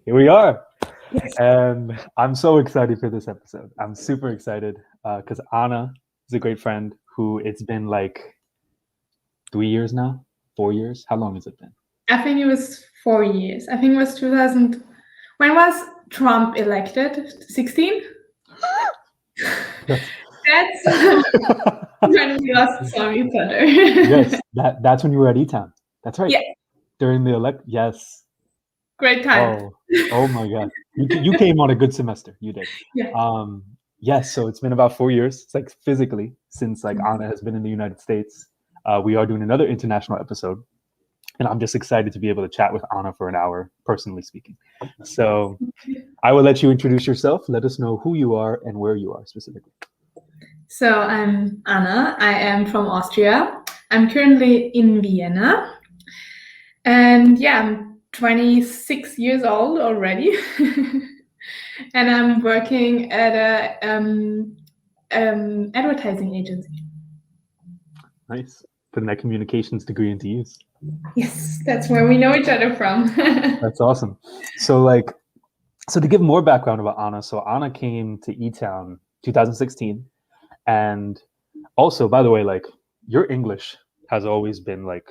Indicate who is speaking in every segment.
Speaker 1: Here we are.
Speaker 2: Yes.
Speaker 1: And I'm so excited for this episode. I'm super excited because Anna is a great friend who it's been like 3 years now, 4 years. How long has it been?
Speaker 2: I think it was 4 years. I think it was 2000. When was Trump elected? 16?
Speaker 1: That's
Speaker 2: when we last saw each other.
Speaker 1: yes, that's when you were at E-Town. That's right.
Speaker 2: Yeah.
Speaker 1: During the elect. Yes.
Speaker 2: Great time.
Speaker 1: Oh my God. You came on a good semester. You did.
Speaker 2: Yeah.
Speaker 1: Yes. So it's been about 4 years. It's like physically since like Anna has been in the United States. We are doing another international episode. And I'm just excited to be able to chat with Anna for an hour, personally speaking. So I will let you introduce yourself. Let us know who you are and where you are specifically.
Speaker 2: So I'm Anna. I am from Austria. I'm currently in Vienna. And yeah, I'm 26 years old already. And I'm working at a advertising agency.
Speaker 1: Nice. Putting that communications degree into use.
Speaker 2: Yes, that's where we know each other from.
Speaker 1: That's awesome. So to give more background about Anna, so Anna came to E-Town 2016. And also, by the way, like your English has always been like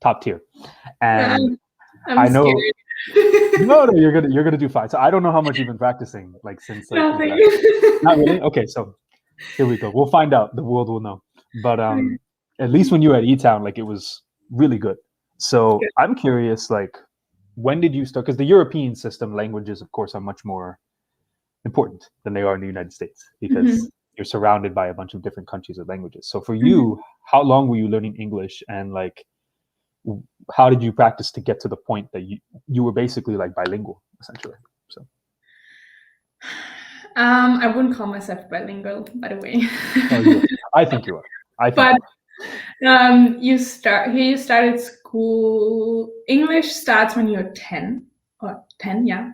Speaker 1: top tier. And
Speaker 2: I'm
Speaker 1: I know
Speaker 2: scared.
Speaker 1: no, you're gonna do fine. So I don't know how much you've been practicing, like since like
Speaker 2: Nothing.
Speaker 1: not really? Okay, so here we go. We'll find out. The world will know. But at least when you were at E-Town, like it was really good. So
Speaker 2: Good.
Speaker 1: I'm curious, like when did you start? Because the European system languages, of course, are much more important than they are in the United States because you're surrounded by a bunch of different countries with languages. So for you, how long were you learning English, and like how did you practice to get to the point that you were basically like bilingual essentially? So
Speaker 2: I wouldn't call myself bilingual, by the way.
Speaker 1: oh, you are. I think you are.
Speaker 2: But you started school. English starts when you're 10 or 10, yeah.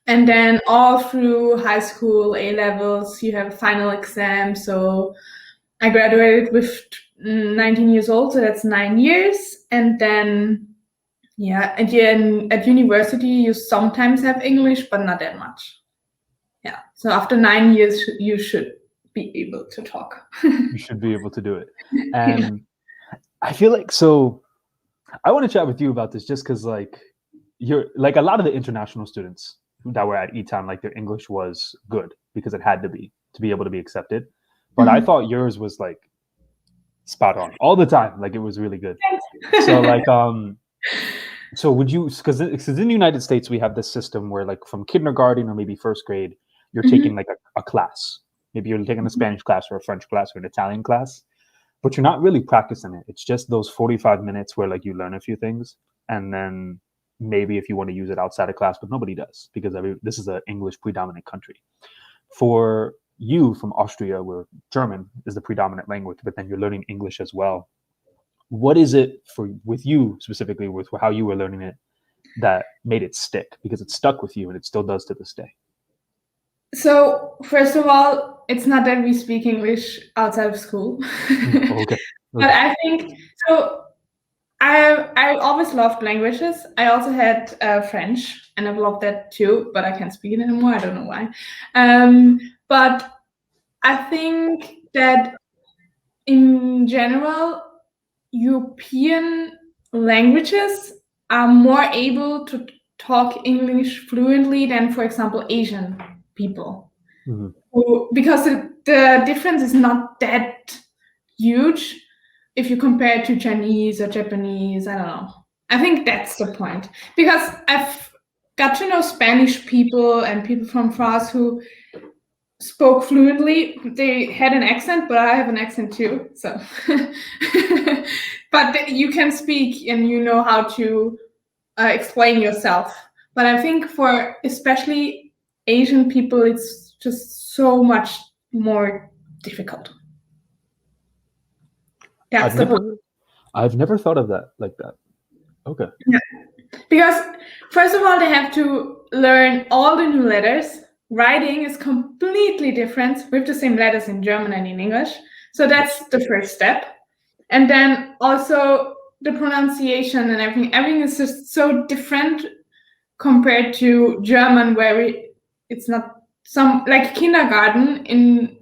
Speaker 2: And then all through high school, A levels, you have a final exam. So I graduated with 19 years old, so that's 9 years. And then, yeah, again, at university, you sometimes have English, but not that much. Yeah. So after 9 years, you should be able to talk.
Speaker 1: You should be able to do it. And I feel like, so I want to chat with you about this just because like you're like a lot of the international students that were at E-Town, like their English was good because it had to be able to be accepted. But I thought yours was like spot on all the time. Like it was really good. So like, so would you, because in the United States, we have this system where like from kindergarten or maybe first grade, you're taking like a class. Maybe you're taking a Spanish class or a French class or an Italian class, but you're not really practicing it. It's just those 45 minutes where like you learn a few things. And then maybe if you want to use it outside of class, but nobody does because this is an English predominant country. For you from Austria, where German is the predominant language, but then you're learning English as well. What is it with you specifically with how you were learning it that made it stick? Because it stuck with you and it still does to this day.
Speaker 2: So first of all, it's not that we speak English outside of school.
Speaker 1: Okay.
Speaker 2: But I think so. I always loved languages. I also had French, and I've loved that too. But I can't speak it anymore. I don't know why. But I think that in general, European languages are more able to talk English fluently than, for example, Asian people. Because the difference is not that huge if you compare it to Chinese or Japanese. I don't know. I think that's the point. Because I've got to know Spanish people and people from France who spoke fluently. They had an accent, but I have an accent too. So, but you can speak and you know how to explain yourself. But I think for especially Asian people, it's just so much more difficult.
Speaker 1: I've never thought of that like that. Okay.
Speaker 2: Yeah. Because first of all, they have to learn all the new letters. Writing is completely different with the same letters in German and in English. So that's the first step. And then also the pronunciation and everything is just so different compared to German, where it's not some like kindergarten in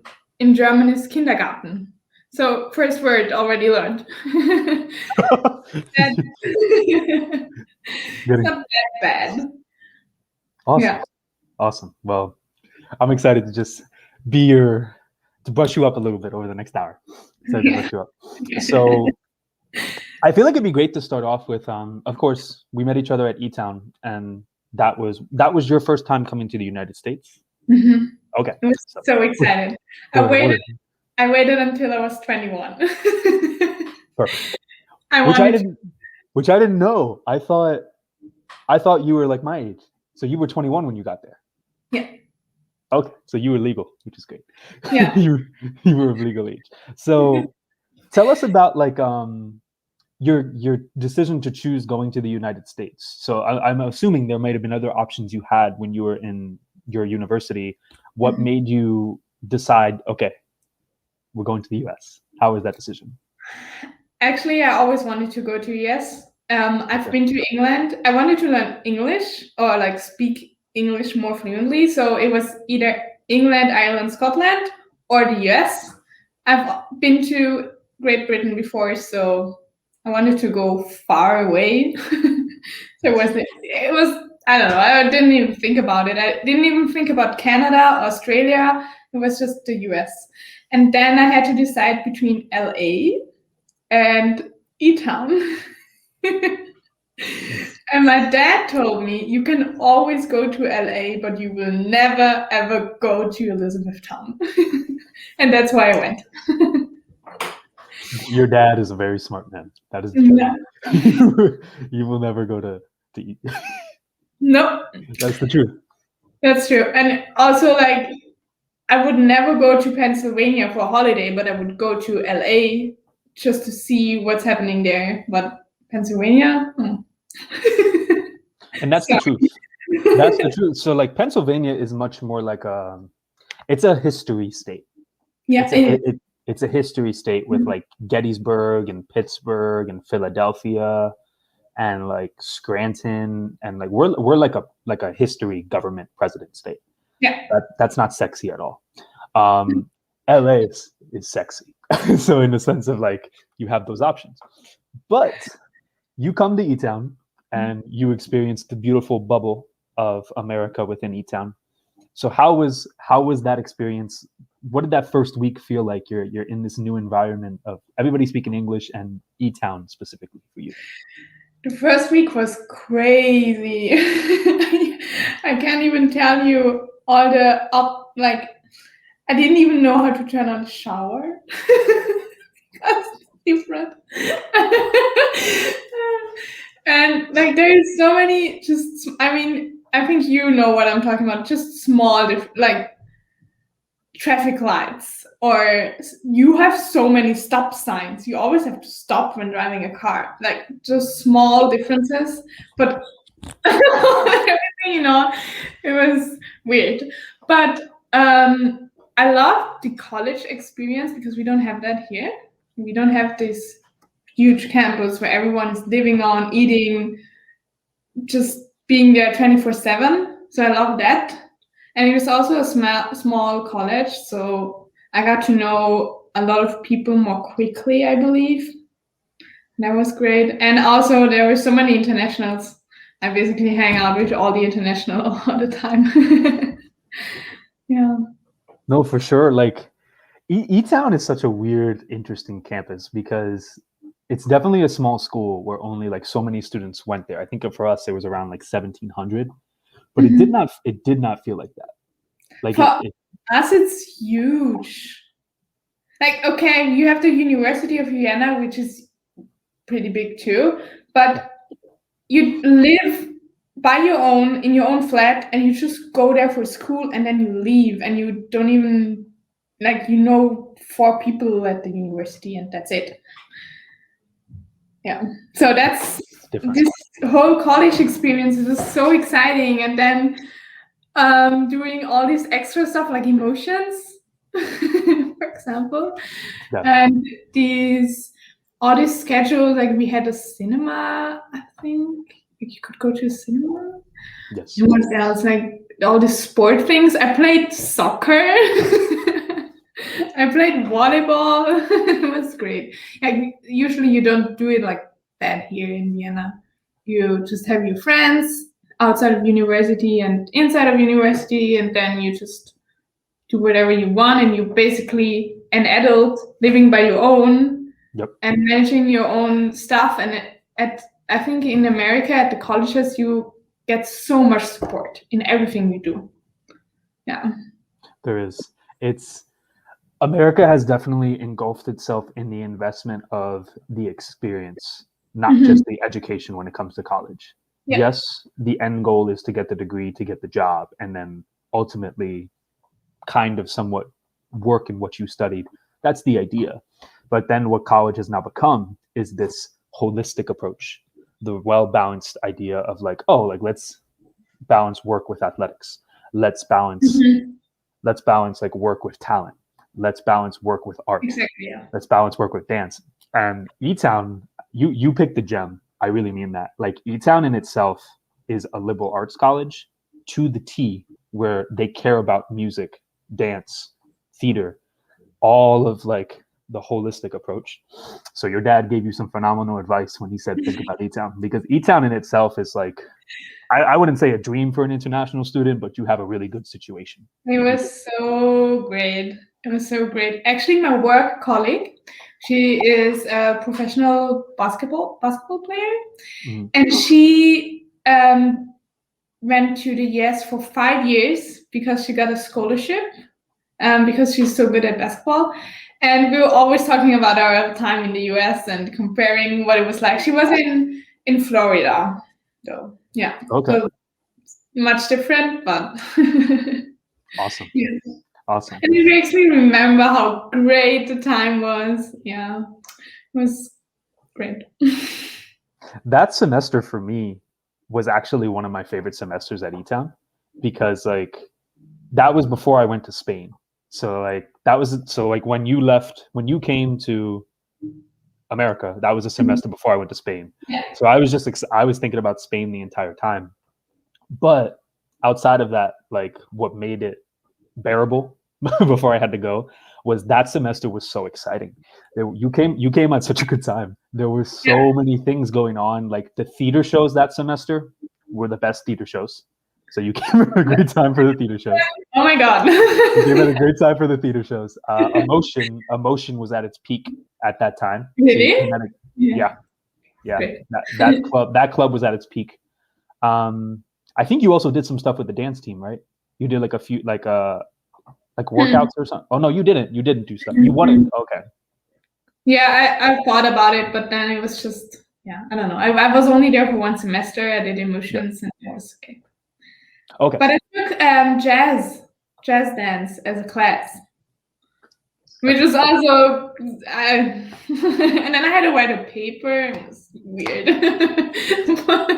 Speaker 2: German is Kindergarten. So first word already learned. It's not that bad.
Speaker 1: Awesome.
Speaker 2: Yeah.
Speaker 1: Awesome. Well, I'm excited to just to brush you up a little bit over the next hour. Excited to brush you up. So I feel like it'd be great to start off with, of course, we met each other at E-Town, and that was your first time coming to the United States.
Speaker 2: Mm-hmm.
Speaker 1: Okay.
Speaker 2: I was so excited. I waited until I was 21.
Speaker 1: Perfect. Which I didn't know. I thought you were like my age. So you were 21 when you got there.
Speaker 2: Yeah.
Speaker 1: Okay. So you were legal, which is great.
Speaker 2: Yeah.
Speaker 1: you were of legal age. So tell us about like your decision to choose going to the United States. So I'm assuming there might have been other options you had when you were in your university. What made you decide, okay, we're going to the US? How was that decision?
Speaker 2: Actually, I always wanted to go to US. I've been to England. I wanted to learn English or like speak English more fluently. So it was either England, Ireland, Scotland, or the US. I've been to Great Britain before, so I wanted to go far away. So it was I don't know. I didn't even think about it. I didn't even think about Canada, Australia. It was just the US. And then I had to decide between LA and E-Town. And my dad told me, you can always go to LA, but you will never, ever go to Elizabethtown. And that's why I went.
Speaker 1: Your dad is a very smart man. That is
Speaker 2: No.
Speaker 1: You will never go to eat.
Speaker 2: No.
Speaker 1: That's the truth.
Speaker 2: That's true. And also, like, I would never go to Pennsylvania for a holiday, but I would go to LA just to see what's happening there. But Pennsylvania?
Speaker 1: And that's the truth. That's the truth. So like Pennsylvania is much more like it's a history state.
Speaker 2: Yeah.
Speaker 1: It's a history state with like Gettysburg and Pittsburgh and Philadelphia and like Scranton, and like we're like a history government president state.
Speaker 2: Yeah.
Speaker 1: That's not sexy at all. LA is sexy. So in the sense of like you have those options. But you come to E-Town and you experience the beautiful bubble of America within E-Town. So how was that experience? What did that first week feel like? You're in this new environment of everybody speaking English and E-Town specifically for you.
Speaker 2: The first week was crazy. I can't even tell you all the like I didn't even know how to turn on the shower. That's different. And like there is so many I think you know what I'm talking about, just small like traffic lights, or you have so many stop signs. You always have to stop when driving a car, like just small differences, but everything, it was weird. But I love the college experience because we don't have that here. We don't have this huge campus where everyone is living on, eating, just being there 24/7. So I love that. And it was also a small college, so I got to know a lot of people more quickly, I believe. That was great. And also there were so many internationals. I basically hang out with all the international all the time. Yeah.
Speaker 1: No, for sure. Like E-Town is such a weird, interesting campus because it's definitely a small school where only like so many students went there. I think for us it was around like 1,700, but it did not feel like that. Like
Speaker 2: for us, it's huge. Like, okay, you have the University of Vienna, which is pretty big too, but you live by your own in your own flat, and you just go there for school, and then you leave, and you don't even like 4 people at the university, and that's it. Yeah, so that's this whole college experience is just so exciting, and then doing all this extra stuff like emotions, for example, and all these schedules. Like we had a cinema, I think you could go to a cinema.
Speaker 1: Yes.
Speaker 2: And what else? Like all the sport things. I played soccer. I played volleyball. It was great. Like, usually you don't do it like that here in Vienna. You just have your friends outside of university and inside of university, and then you just do whatever you want, and you're basically an adult living by your own.
Speaker 1: Yep.
Speaker 2: And managing your own stuff. And I think in America at the colleges you get so much support in everything you do. Yeah.
Speaker 1: There is. It's America has definitely engulfed itself in the investment of the experience, not just the education when it comes to college.
Speaker 2: Yeah.
Speaker 1: Yes, the end goal is to get the degree, to get the job, and then ultimately kind of somewhat work in what you studied. That's the idea. But then what college has now become is this holistic approach, the well-balanced idea of like, oh, like let's balance work with athletics. Let's balance like work with talent. Let's balance work with art.
Speaker 2: Exactly. Yeah.
Speaker 1: Let's balance work with dance. And E-Town, you picked the gem. I really mean that. Like E-Town in itself is a liberal arts college to the T, where they care about music, dance, theater, all of like the holistic approach. So your dad gave you some phenomenal advice when he said think about E-Town, because E-Town in itself is like, I wouldn't say a dream for an international student, but you have a really good situation.
Speaker 2: It was so great. It was so great. Actually, my work colleague, she is a professional basketball player, and she went to the US for 5 years because she got a scholarship, because she's so good at basketball. And we were always talking about our time in the US and comparing what it was like. She was in Florida, though. Yeah.
Speaker 1: Okay.
Speaker 2: So much different, but
Speaker 1: Awesome.
Speaker 2: yeah.
Speaker 1: Awesome.
Speaker 2: And it makes me remember how great the time was. Yeah, it was great.
Speaker 1: That semester for me was actually one of my favorite semesters at E-Town, because like that was before I went to Spain. So like when you came to America, that was a semester before I went to Spain.
Speaker 2: Yeah.
Speaker 1: So I was thinking about Spain the entire time. But outside of that, like what made it bearable before I had to go was that semester was so exciting. You came at such a good time. There were so many things going on. Like the theater shows that semester were the best theater shows. So you came at a great time for the theater shows.
Speaker 2: Oh my God.
Speaker 1: You came at a great time for the theater shows. Emotion was at its peak at that time.
Speaker 2: Really?
Speaker 1: So yeah. That club was at its peak. I think you also did some stuff with the dance team, right? You did like a few like workouts or something. Oh no, you didn't. You didn't do stuff. You wanted. Okay.
Speaker 2: Yeah, I thought about it, but then it was just, I don't know. I was only there for one semester. I did emotions, and it was okay.
Speaker 1: Okay.
Speaker 2: But I took jazz dance as a class, which was also, and then I had to write a paper. It was weird. But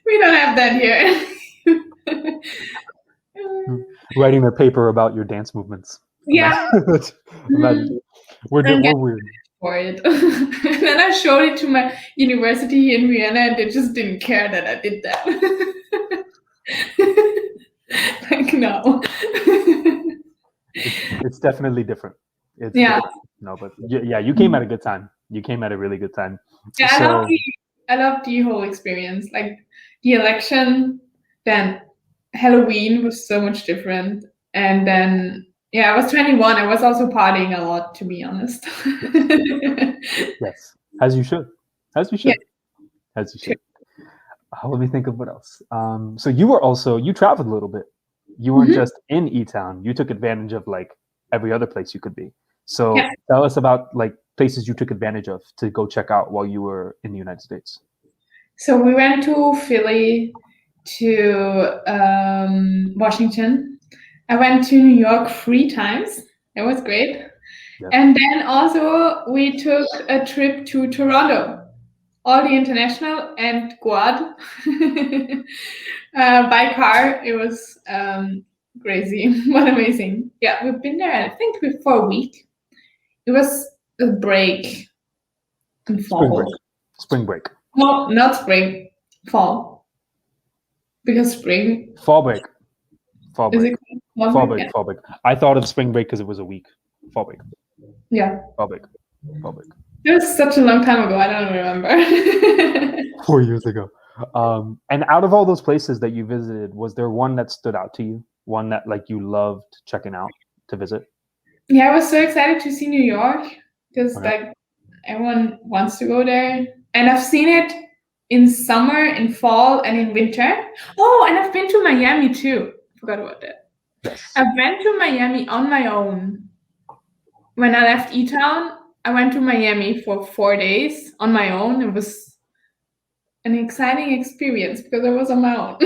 Speaker 2: we don't have that here.
Speaker 1: Writing a paper about your dance movements.
Speaker 2: Yeah.
Speaker 1: Imagine. We're weird.
Speaker 2: For it. And then I showed it to my university in Vienna, and they just didn't care that I did that. Like, no.
Speaker 1: It's definitely different. It's
Speaker 2: yeah.
Speaker 1: different. No, but yeah, you came at a good time. You came at a really good time.
Speaker 2: Yeah, I love the whole experience. Like the election, then Halloween was so much different. And then I was 21. I was also partying a lot, to be honest.
Speaker 1: Yes, as you should. As you should.
Speaker 2: Yeah.
Speaker 1: As you should. Let me think of what else. So you traveled a little bit. You weren't just in E-Town. You took advantage of like every other place you could be. So tell us about like places you took advantage of to go check out while you were in the United States.
Speaker 2: So we went to Philly, to Washington. I went to New York 3 times. It was great. Yeah. And then also we took a trip to Toronto, all the international and quad by car. It was crazy, but amazing. Yeah, we've been there, I think, for a week. It was a break in fall.
Speaker 1: Spring break.
Speaker 2: No, not spring, fall. because spring.
Speaker 1: Fall break. Fall
Speaker 2: Is
Speaker 1: break.
Speaker 2: it called
Speaker 1: Fall
Speaker 2: fall
Speaker 1: break.
Speaker 2: break?
Speaker 1: Fall break. I thought of spring break because it was a week. Fall break.
Speaker 2: Yeah.
Speaker 1: Fall break. Fall break.
Speaker 2: It was such a long time ago. I don't remember.
Speaker 1: 4 years ago. And out of all those places that you visited, was there one that stood out to you? One that like you loved checking out to visit?
Speaker 2: Yeah, I was so excited to see New York because
Speaker 1: Okay.
Speaker 2: like everyone wants to go there, and I've seen it in summer, in fall, and in winter. Oh, and I've been to Miami too. Forgot about that.
Speaker 1: Yes.
Speaker 2: I went to Miami on my own. When I left E-Town, I went to Miami for 4 days on my own. It was an exciting experience because I was on my own.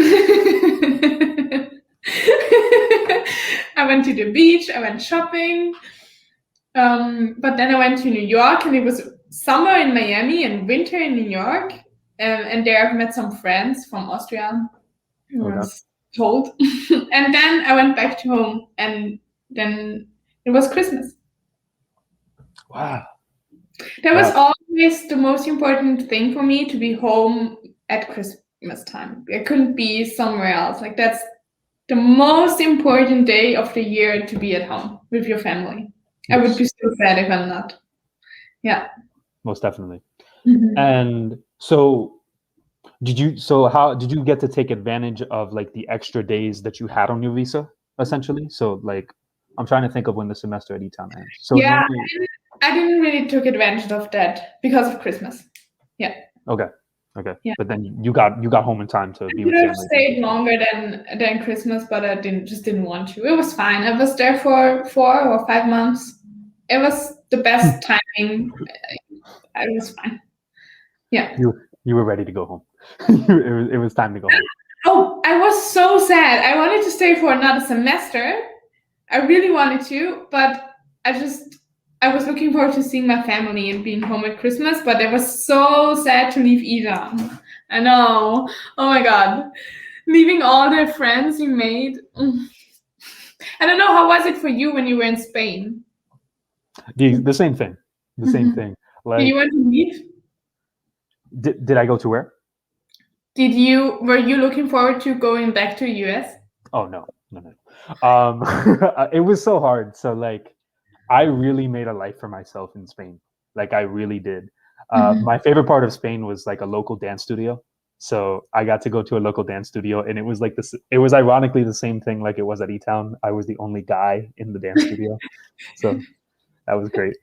Speaker 2: I went to the beach, I went shopping. But then I went to New York, and it was summer in Miami and winter in New York. And there I've met some friends from Austria. I was told. And then I went back to home, and then it was Christmas.
Speaker 1: Wow.
Speaker 2: That was always the most important thing for me, to be home at Christmas time. I couldn't be somewhere else. Like that's the most important day of the year, to be at home with your family. Yes. I would be so sad if I'm not. Yeah.
Speaker 1: Most definitely. Mm-hmm. And so how did you get to take advantage of like the extra days that you had on your visa, essentially? So like I'm trying to think of when the semester at E-Town ends. So
Speaker 2: yeah, I didn't really took advantage of that because of Christmas. Yeah.
Speaker 1: Okay. Yeah. But then you got home in time to be with family.
Speaker 2: I could have stayed longer than Christmas, but I didn't want to. It was fine. I was there for 4 or 5 months. It was the best timing. I was fine. Yeah.
Speaker 1: You were ready to go home. it was time to go home.
Speaker 2: Oh, I was so sad. I wanted to stay for another semester. I really wanted to, but I was looking forward to seeing my family and being home at Christmas, but it was so sad to leave Ida. I know. Oh my God. Leaving all the friends you made. I don't know, how was it for you when you were in Spain?
Speaker 1: The same thing. The same thing. Like,
Speaker 2: did you want to leave?
Speaker 1: Did I go to where?
Speaker 2: Were you looking forward to going back to the US?
Speaker 1: Oh no. It was so hard. So like I really made a life for myself in Spain. Like I really did. My favorite part of Spain was like a local dance studio. So I got to go to a local dance studio, and it was like this. It was ironically the same thing like it was at E-Town. I was the only guy in the dance studio, so that was great.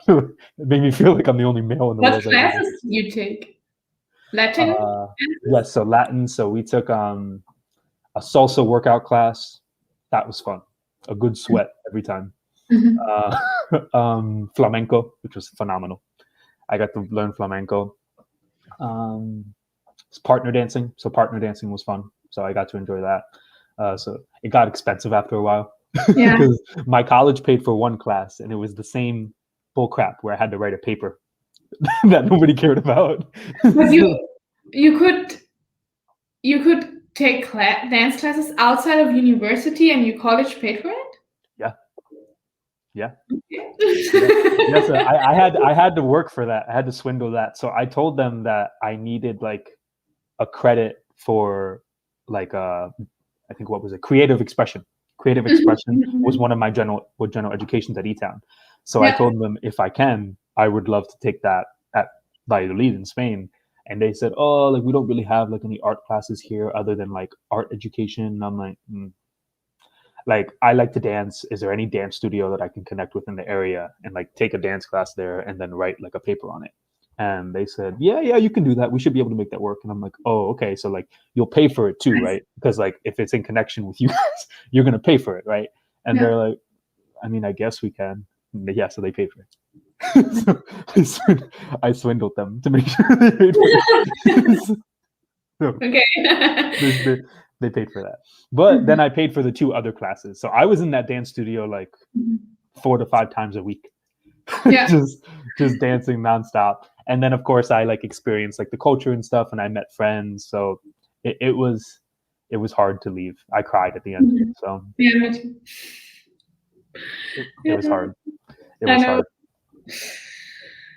Speaker 1: It made me feel like I'm the only male in the world.
Speaker 2: What classes did you take? Latin?
Speaker 1: Yes, so Latin. So we took a salsa workout class. That was fun. A good sweat every time. Flamenco, which was phenomenal. I got to learn flamenco. Partner dancing. So partner dancing was fun. So I got to enjoy that. So it got expensive after a while.
Speaker 2: Yeah.
Speaker 1: Because my college paid for one class, and it was the same bull crap where I had to write a paper that nobody cared about.
Speaker 2: But you could take dance classes outside of university, and your college paid for it?
Speaker 1: Yeah. Yes, sir. I had to work for that. I had to swindle that. So I told them that I needed like a credit for like I think what was it? Creative expression. Creative expression was one of my general educations at E-Town. So I told them if I can, I would love to take that at Valladolid in Spain. And they said, oh, like we don't really have like any art classes here other than like art education. And I'm like, like I like to dance. Is there any dance studio that I can connect with in the area and like take a dance class there and then write like a paper on it? And they said, yeah, you can do that. We should be able to make that work. And I'm like, oh, okay. So like you'll pay for it too, right? Because like if it's in connection with you guys, you're gonna pay for it, right? And they're like, I mean, I guess we can. Yeah, so they paid for it. So I swindled them to make sure they paid for it. So
Speaker 2: Okay.
Speaker 1: They paid for that. But then I paid for the 2 other classes. So I was in that dance studio like 4 to 5 times a week.
Speaker 2: Yeah.
Speaker 1: just dancing nonstop. And then of course I like experienced like the culture and stuff, and I met friends. So it was hard to leave. I cried at the end. So
Speaker 2: yeah, me too.
Speaker 1: It was hard. It was hard.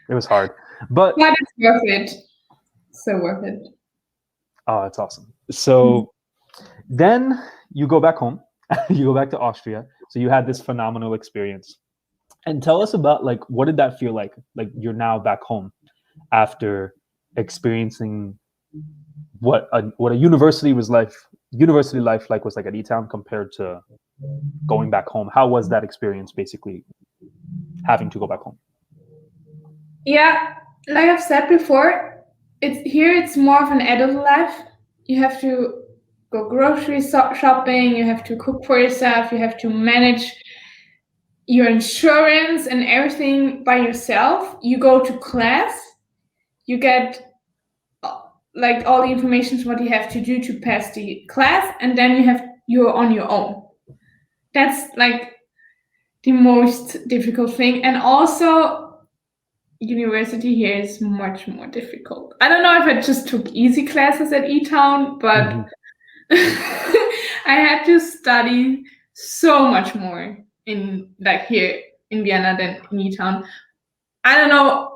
Speaker 1: It was hard. But
Speaker 2: it's worth it. So worth it.
Speaker 1: Oh, that's awesome. So then you go back home. You go back to Austria. So you had this phenomenal experience. And tell us about like what did that feel like? Like you're now back home after experiencing what a university life like was like at E-Town compared to going back home. How was that experience basically having to go back home?
Speaker 2: Yeah, like I've said before, it's more of an adult life. You have to go grocery shopping, you have to cook for yourself, you have to manage your insurance and everything by yourself. You go to class, you get like all the information what you have to do to pass the class, and then you're on your own. That's like the most difficult thing. And also university here is much more difficult. I don't know if I just took easy classes at E-Town, but I had to study so much more in like here in Vienna than in E-Town. I don't know.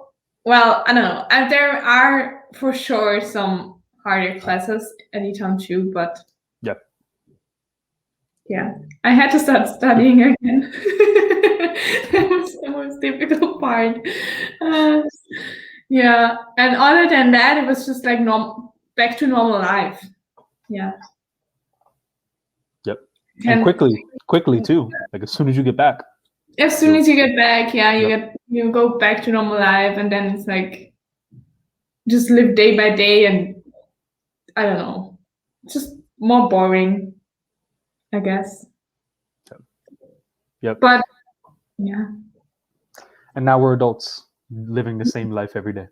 Speaker 2: Well, I don't know. There are for sure some harder classes at E-Town too, but
Speaker 1: Yep.
Speaker 2: yeah, I had to start studying again. That was the most difficult part. Yeah, and other than that, it was just like back to normal life. Yeah.
Speaker 1: Yep. And quickly too. Like as soon as you get back.
Speaker 2: As soon as you get back, yeah, you go back to normal life, and then it's like just live day by day, and I don't know, just more boring, I guess.
Speaker 1: Yep.
Speaker 2: But yeah.
Speaker 1: And now we're adults living the same life every day,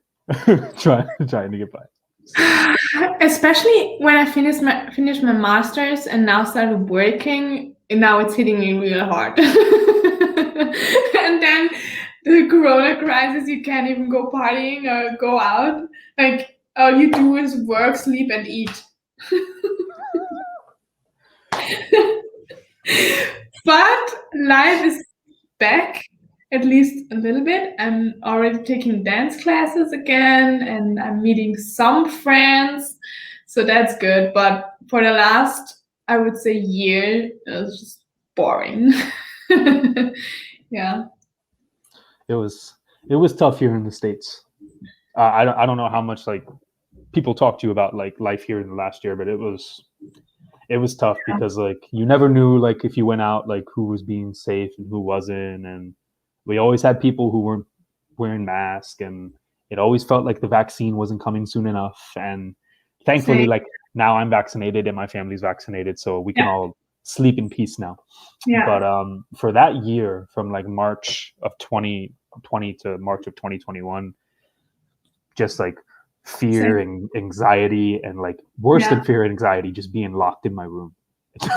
Speaker 1: trying to get by.
Speaker 2: Especially when I finished my master's and now started working, and now it's hitting me real hard. And then the corona crisis, you can't even go partying or go out. Like all you do is work, sleep, and eat. But life is back, at least a little bit. I'm already taking dance classes again, and I'm meeting some friends, so that's good. But for the last, I would say, year, it was just boring. Yeah.
Speaker 1: It was tough here in the States. I don't know how much like people talk to you about like life here in the last year, but it was tough because like you never knew like if you went out like who was being safe and who wasn't, and we always had people who weren't wearing masks, and it always felt like the vaccine wasn't coming soon enough. And thankfully, like now I'm vaccinated and my family's vaccinated, so we can all sleep in peace now.
Speaker 2: Yeah.
Speaker 1: But for that year, from like March of 2020 to March of 2021, just like fear and anxiety, and like worse than fear and anxiety, just being locked in my room,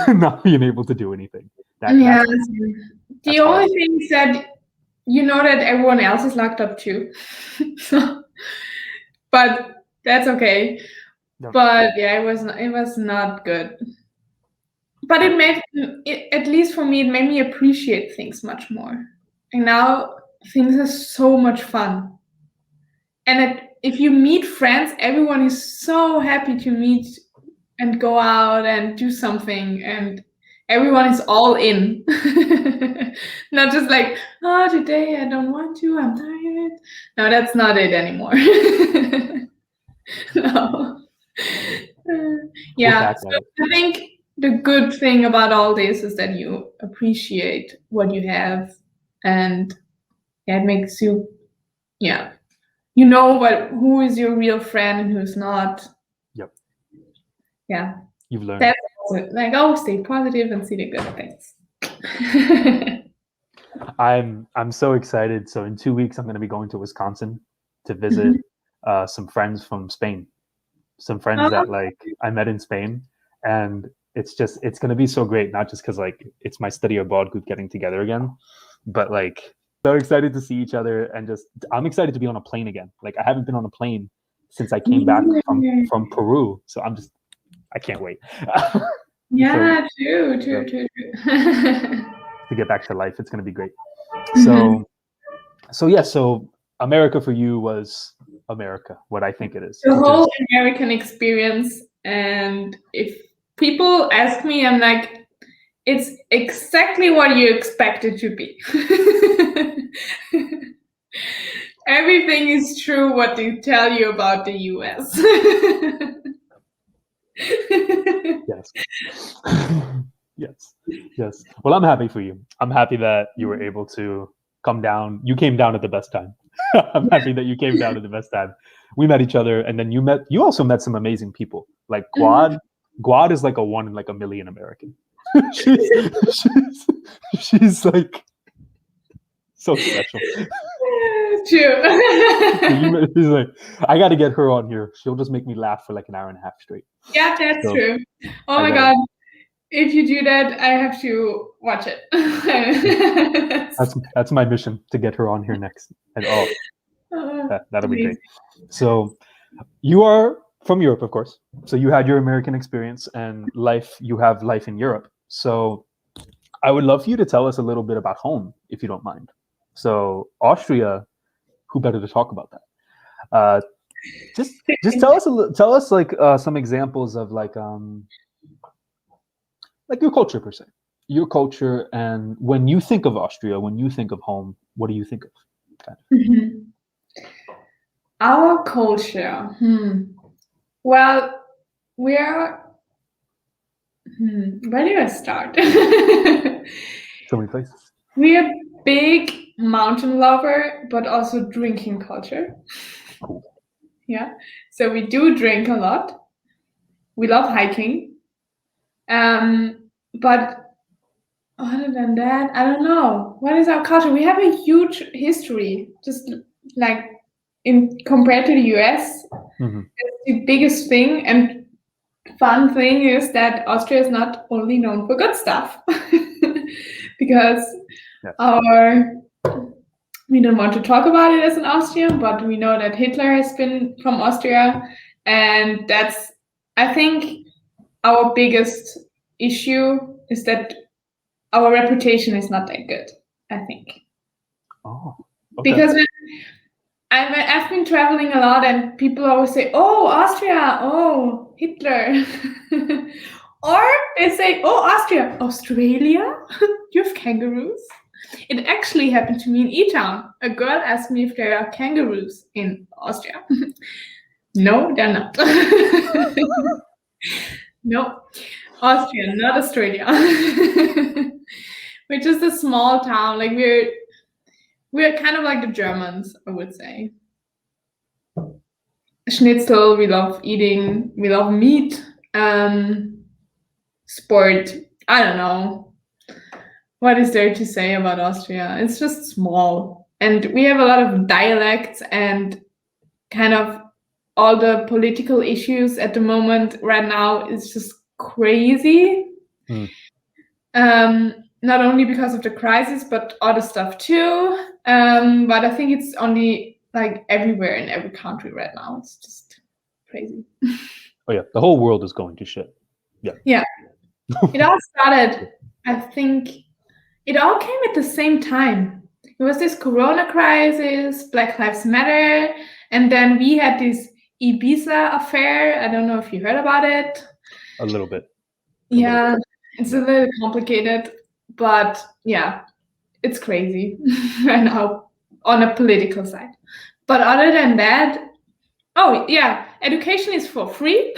Speaker 1: not being able to do anything.
Speaker 2: The only thing is that you know that everyone else is locked up too. So, but that's okay. No. But yeah, it was not good. But it made at least for me, it made me appreciate things much more. And now things are so much fun. And if you meet friends, everyone is so happy to meet and go out and do something, and everyone is all in. Not just like, oh, today I don't want to, I'm tired. No, that's not it anymore. No. Yeah, so I think the good thing about all this is that you appreciate what you have, and it makes you, you know who is your real friend and who's not.
Speaker 1: Yep.
Speaker 2: Yeah.
Speaker 1: You've learned.
Speaker 2: That's like, stay positive and see the good things.
Speaker 1: I'm so excited. So in 2 weeks, I'm going to be going to Wisconsin to visit some friends from Spain, some friends that like I met in Spain, and it's going to be so great. Not just because like it's my study abroad group getting together again, but like so excited to see each other, and just I'm excited to be on a plane again. Like I haven't been on a plane since I came back from Peru, so I can't wait.
Speaker 2: Yeah, true.
Speaker 1: To get back to life, it's going to be great. So America for you was America, what I think it is.
Speaker 2: The whole American experience And if people ask me, I'm like, it's exactly what you expect it to be. Everything is true what they tell you about the US.
Speaker 1: Yes. Yes. Well, I'm happy for you. I'm happy that you were able to come down. You came down at the best time. I'm happy that you came down at the best time. We met each other, and then you also met some amazing people. Like Guad is like a 1 in like a million American. she's like so special.
Speaker 2: True.
Speaker 1: He's like, I got to get her on here. She'll just make me laugh for like an hour and a half straight.
Speaker 2: Yeah, that's true. Oh my God. If you do that, I have to watch it.
Speaker 1: That's my mission, to get her on here next. And that'll be great. So you are from Europe, of course. So you had your American experience and you have life in Europe. So I would love for you to tell us a little bit about home, if you don't mind. So Austria, who better to talk about that? Just tell us like some examples of like your culture per se, your culture, and when you think of Austria, when you think of home, what do you think of? Kind of?
Speaker 2: Mm-hmm. Our culture. Well, we are. Where do I start?
Speaker 1: So many places.
Speaker 2: We are big mountain lover, but also drinking culture.
Speaker 1: Cool.
Speaker 2: Yeah, so we do drink a lot. We love hiking. But other than that, I don't know. What is our culture? We have a huge history, just like compared to the US.
Speaker 1: Mm-hmm.
Speaker 2: It's the biggest thing, and fun thing is that Austria is not only known for good stuff, because we don't want to talk about it as an Austrian, but we know that Hitler has been from Austria, and that's, I think, our biggest issue is that our reputation is not that good, I think.
Speaker 1: Oh, okay.
Speaker 2: Because I've been traveling a lot, and people always say, "Oh, Austria, oh, Hitler," or they say, "Oh, Austria, Australia, you have kangaroos." It actually happened to me in E-Town. A girl asked me if there are kangaroos in Austria. No, they're not. No, Austria, not Australia. We're just a small town. Like we're kind of like the Germans, I would say. Schnitzel, we love eating. We love meat. Sport, I don't know. What is there to say about Austria? It's just small. And we have a lot of dialects, and kind of all the political issues at the moment right now is just crazy. Not only because of the crisis, but other stuff too. But I think it's only like everywhere in every country right now. It's just crazy.
Speaker 1: Oh yeah, the whole world is going to shit. Yeah.
Speaker 2: Yeah. It all started, I think, it all came at the same time. It was this Corona crisis, Black Lives Matter, and then we had this Ibiza affair. I don't know if you heard about it.
Speaker 1: A little bit.
Speaker 2: Yeah, it's a little complicated, but yeah, it's crazy right now on a political side. But other than that, oh yeah, education is for free.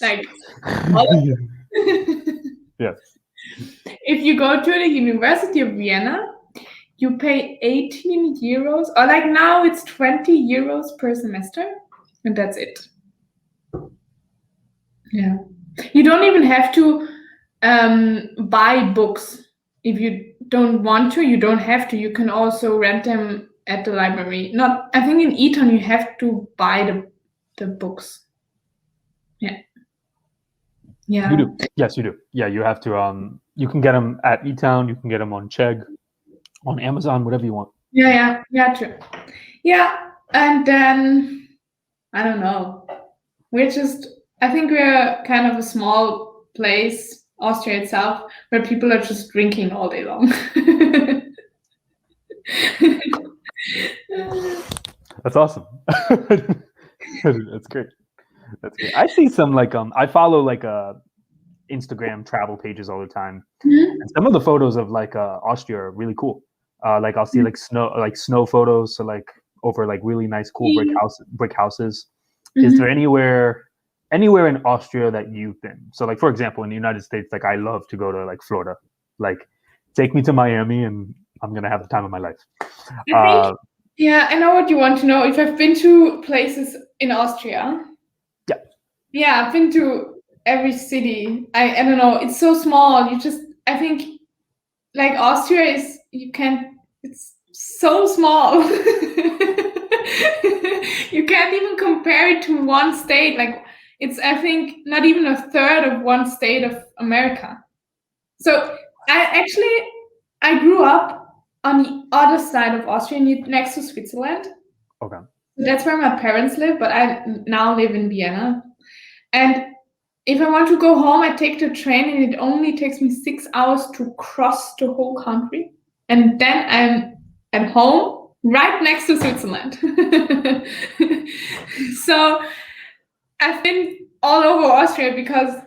Speaker 2: Like,
Speaker 1: yes.
Speaker 2: If you go to the University of Vienna, you pay 18 euros, or like now it's 20 euros per semester, and that's it. Yeah. You don't even have to buy books. If you don't want to, you don't have to. You can also rent them at the library. I think in E-Town you have to buy the books. Yeah. Yeah.
Speaker 1: You do. Yes, you do. Yeah, you have to. You can get them at E-Town. You can get them on Chegg, on Amazon, whatever you want.
Speaker 2: Yeah, true. Yeah, and then I don't know. I think we're kind of a small place, Austria itself, where people are just drinking all day long.
Speaker 1: That's awesome. That's great. That's great. I see some like I follow like Instagram travel pages all the time,
Speaker 2: Mhm.
Speaker 1: and some of the photos of like Austria are really cool. Like I'll see like snow photos, so like over like really nice cool brick houses. Is there
Speaker 2: Mhm.
Speaker 1: anywhere in Austria that you've been? So like for example, in the United States, like I love to go to like Florida. Like take me to Miami and I'm gonna have the time of my life.
Speaker 2: I think, yeah, I know what you want to know. If I've been to places in Austria.
Speaker 1: Yeah.
Speaker 2: Yeah, I've been to every city. I don't know. It's so small. I think like Austria is it's so small. You can't even compare it to one state. Like it's I think not even a third of one state of America. So I grew up on the other side of Austria, next to Switzerland.
Speaker 1: Okay.
Speaker 2: That's where my parents live, but I now live in Vienna. And if I want to go home, I take the train, and it only takes me 6 hours to cross the whole country. And then I'm at home, right next to Switzerland. So I've been all over Austria because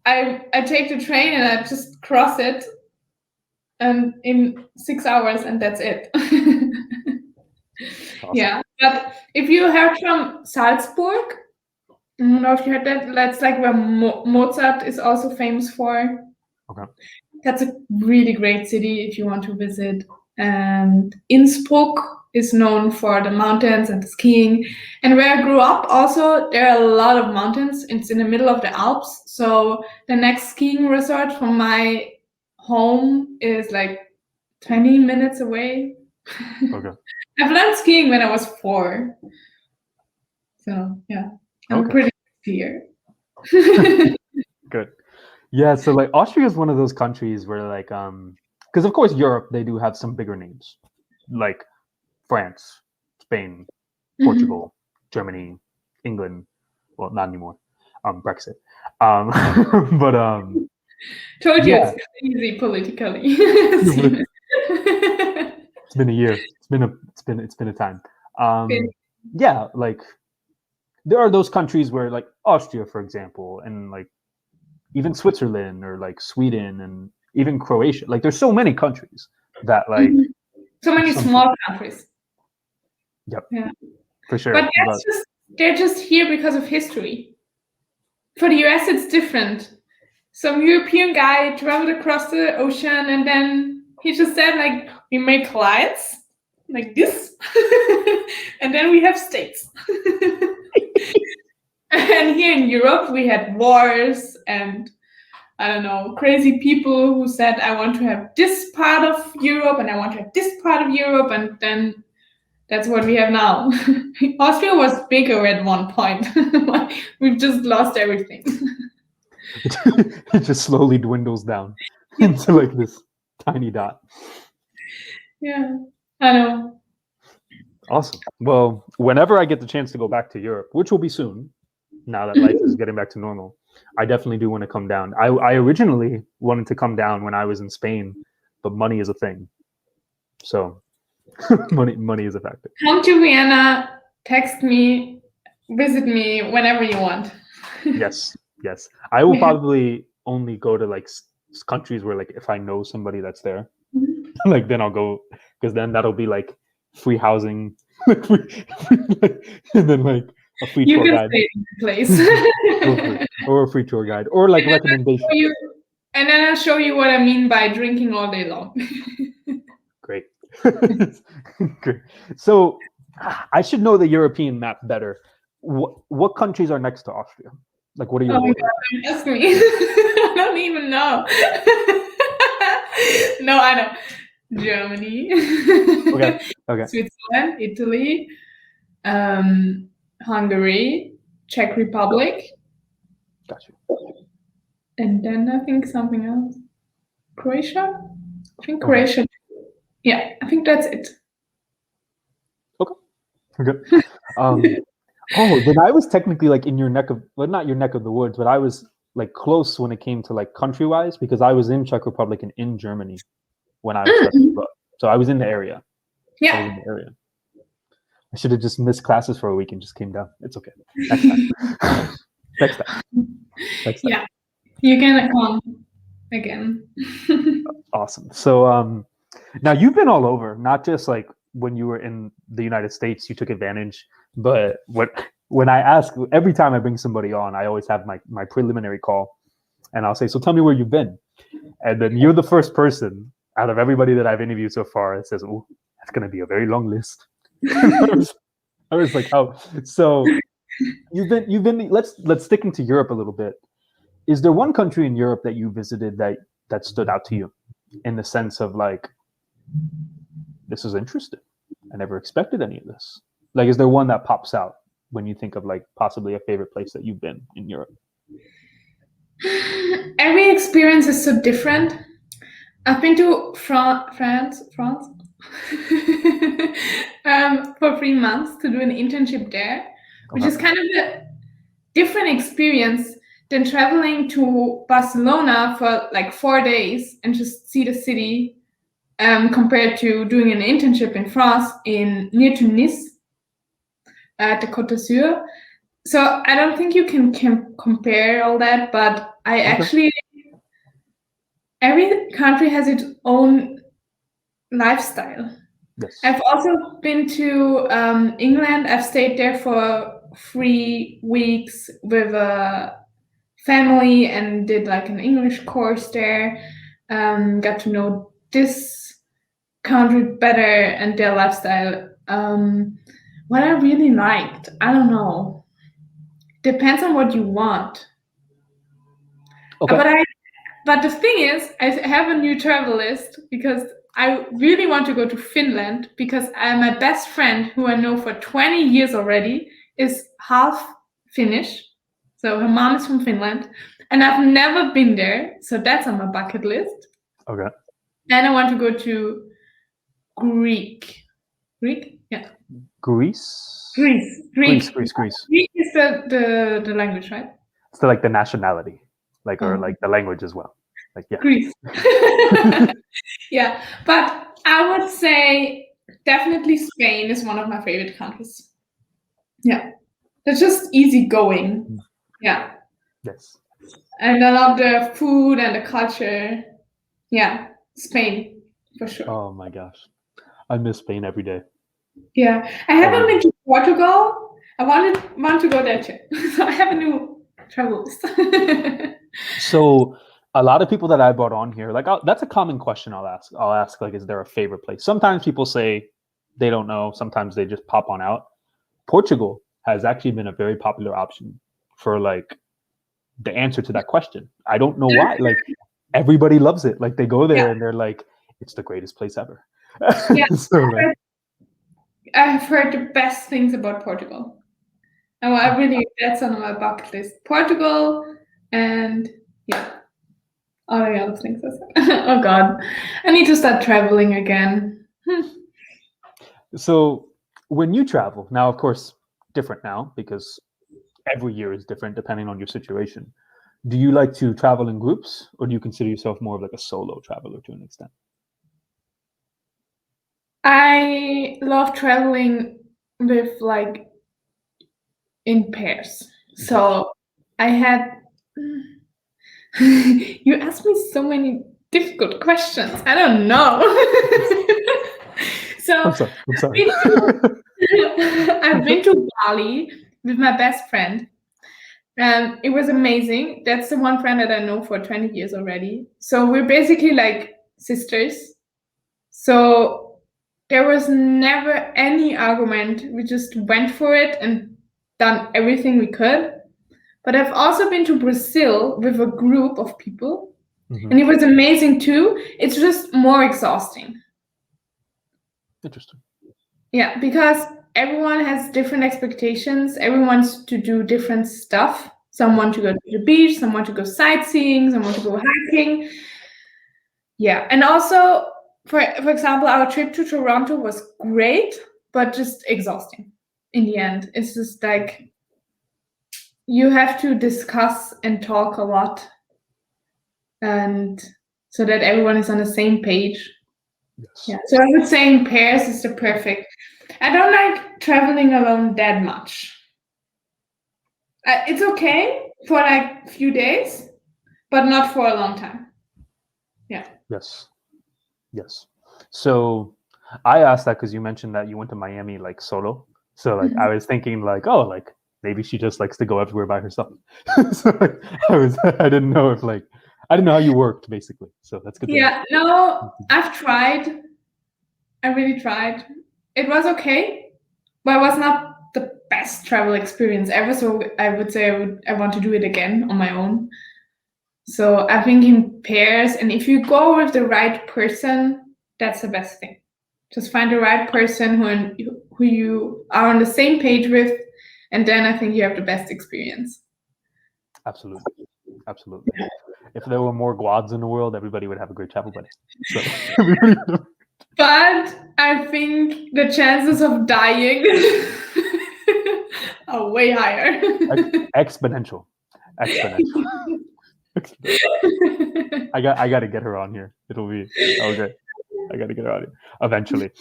Speaker 2: I take the train and I just cross it and in 6 hours, and that's it.
Speaker 1: Awesome.
Speaker 2: Yeah, but if you heard from Salzburg, I don't know if you heard that. That's like where Mozart is also famous for.
Speaker 1: Okay.
Speaker 2: That's a really great city if you want to visit. And Innsbruck is known for the mountains and the skiing. And where I grew up, also, there are a lot of mountains. It's in the middle of the Alps. So the next skiing resort from my home is like 20 minutes away.
Speaker 1: Okay.
Speaker 2: I've learned skiing when I was 4. So, yeah, I'm
Speaker 1: Okay.
Speaker 2: pretty clear.
Speaker 1: Good. Yeah, so like Austria is one of those countries where like because of course Europe they do have some bigger names like France, Spain, Portugal, Germany, England. Well, not anymore. Brexit. But
Speaker 2: Told you
Speaker 1: yeah,
Speaker 2: it's crazy politically.
Speaker 1: it's been a year. It's been a time. Yeah, like there are those countries where like Austria, for example, and like even Switzerland or like Sweden and even Croatia. Like there's so many countries that like
Speaker 2: So many
Speaker 1: some
Speaker 2: small countries.
Speaker 1: yep,
Speaker 2: Yeah.
Speaker 1: for sure.
Speaker 2: But they're just here because of history. For the US it's different. Some European guy traveled across the ocean and then he just said like we make lines like this and then we have states. And here in Europe we had wars and I don't know, crazy people who said, I want to have this part of Europe and I want to have this part of Europe. And then that's what we have now. Austria was bigger at one point. We've just lost everything.
Speaker 1: It just slowly dwindles down into like this tiny dot.
Speaker 2: Yeah, I know.
Speaker 1: Awesome. Well, whenever I get the chance to go back to Europe, which will be soon, now that life is getting back to normal, I definitely do want to come down. I originally wanted to come down when I was in Spain, but money is a thing. So money is a factor.
Speaker 2: Come to Vienna, text me, visit me whenever you want.
Speaker 1: Yes. I will
Speaker 2: We have-
Speaker 1: probably only go to like countries where like if I know somebody that's there, like then I'll go because then that'll be like free housing, and then like a free
Speaker 2: You
Speaker 1: tour
Speaker 2: can
Speaker 1: guide.
Speaker 2: stay in the place.
Speaker 1: or a free tour guide or like recommendation.
Speaker 2: And then I'll show you what I mean by drinking all day long.
Speaker 1: Great. Great. So I should know the European map better. What countries are next to Austria? Like, what are your
Speaker 2: Oh my
Speaker 1: borders?
Speaker 2: God, don't ask me. I don't even know. No, I know. Germany.
Speaker 1: Okay.
Speaker 2: Switzerland, Italy, Hungary, Czech Republic,
Speaker 1: Got you.
Speaker 2: and then I think something else. Croatia? I think
Speaker 1: Okay.
Speaker 2: Croatia. Yeah, I think that's it.
Speaker 1: Okay. Then I was technically like in your neck of, well, not your neck of the woods, but I was like close when it came to like country wise because I was in Czech Republic and in Germany when I was studying abroad. So I was in the area.
Speaker 2: Yeah.
Speaker 1: I was in the area. I should have just missed classes for a week and just came down. It's okay. Next time. Next time. Next time.
Speaker 2: Yeah, you can come again.
Speaker 1: Awesome. So now you've been all over, not just like when you were in the United States, you took advantage, but when I ask, every time I bring somebody on, I always have my preliminary call, and I'll say, so tell me where you've been. And then you're the first person out of everybody that I've interviewed so far that says, oh, that's going to be a very long list. I was like, oh, so you've been, let's stick into Europe a little bit. Is there one country in Europe that you visited that stood out to you in the sense of like, this is interesting. I never expected any of this. Like, is there one that pops out when you think of like possibly a favorite place that you've been in Europe?
Speaker 2: Every experience is so different. I've been to France, for 3 months to do an internship there, which is kind of a different experience than traveling to Barcelona for like 4 days and just see the city, compared to doing an internship in France near to Nice at the Côte d'Azur. So I don't think you can compare all that, but I actually, every country has its own lifestyle.
Speaker 1: Yes.
Speaker 2: I've also been to England. I've stayed there for 3 weeks with a family and did like an English course there. Got to know this country better and their lifestyle. What I really liked, I don't know. Depends on what you want.
Speaker 1: Okay.
Speaker 2: But the thing is, I have a new travel list because I really want to go to Finland because my best friend, who I know for 20 years already, is half Finnish. So her mom is from Finland, and I've never been there. So that's on my bucket list.
Speaker 1: Okay.
Speaker 2: And I want to go to Greek. Yeah.
Speaker 1: Greece.
Speaker 2: Greece.
Speaker 1: Greece.
Speaker 2: Greek is the language, right?
Speaker 1: So like the nationality, like or like the language as well. Like yeah.
Speaker 2: Greece. Yeah, but I would say definitely Spain is one of my favorite countries. Yeah, it's just easy going. Yeah,
Speaker 1: Yes.
Speaker 2: and I love the food and the culture. Yeah, Spain for sure.
Speaker 1: Oh my gosh, I miss Spain every day.
Speaker 2: Yeah, I haven't been to Portugal. I want to go there too. So I have a new travel list.
Speaker 1: So a lot of people that I brought on here, like that's a common question I'll ask. I'll ask like, is there a favorite place? Sometimes people say they don't know. Sometimes they just pop on out. Portugal has actually been a very popular option for like the answer to that question. I don't know why. Like everybody loves it. Like they go there and they're like, it's the greatest place ever.
Speaker 2: Yeah,
Speaker 1: so, like,
Speaker 2: I've heard the best things about Portugal. Oh, I really, that's on my bucket list. Portugal and yeah, all the other things. Oh God, I need to start traveling again.
Speaker 1: So when you travel, now of course, different now because every year is different depending on your situation. Do you like to travel in groups or do you consider yourself more of like a solo traveler to an extent?
Speaker 2: I love traveling with like in pairs. So I had you asked me so many difficult questions. I don't know. So
Speaker 1: I'm sorry.
Speaker 2: I've been to Bali with my best friend. It was amazing. That's the one friend that I know for 20 years already. So we're basically like sisters. So there was never any argument. We just went for it and done everything we could. But I've also been to Brazil with a group of people, and it was amazing too. It's just more exhausting.
Speaker 1: Interesting.
Speaker 2: Yeah, because everyone has different expectations. Everyone wants to do different stuff. Some want to go to the beach, some want to go sightseeing, some want to go hiking. Yeah, and also, for example, our trip to Toronto was great, but just exhausting in the end. It's just like you have to discuss and talk a lot, and so that everyone is on the same page.
Speaker 1: Yes.
Speaker 2: Yeah. So I would say in pairs is the perfect. I don't like traveling alone that much. It's okay for like a few days, but not for a long time. Yeah.
Speaker 1: Yes. Yes. So I asked that because you mentioned that you went to Miami like solo. So like I was thinking like, oh, like maybe she just likes to go everywhere by herself. So like, I didn't know if like I didn't know how you worked basically. So that's good to know.
Speaker 2: Yeah. No, I've tried. I really tried. It was okay, but it was not the best travel experience ever. So I would say I want to do it again on my own. So I think in pairs, and if you go with the right person, that's the best thing. Just find the right person who you are on the same page with, and then I think you have the best experience.
Speaker 1: Absolutely. Absolutely. If there were more Guads in the world, everybody would have a great travel buddy. So
Speaker 2: But I think the chances of dying are way higher.
Speaker 1: exponential. I got to get her on here. It'll be okay. I got to get her on here eventually.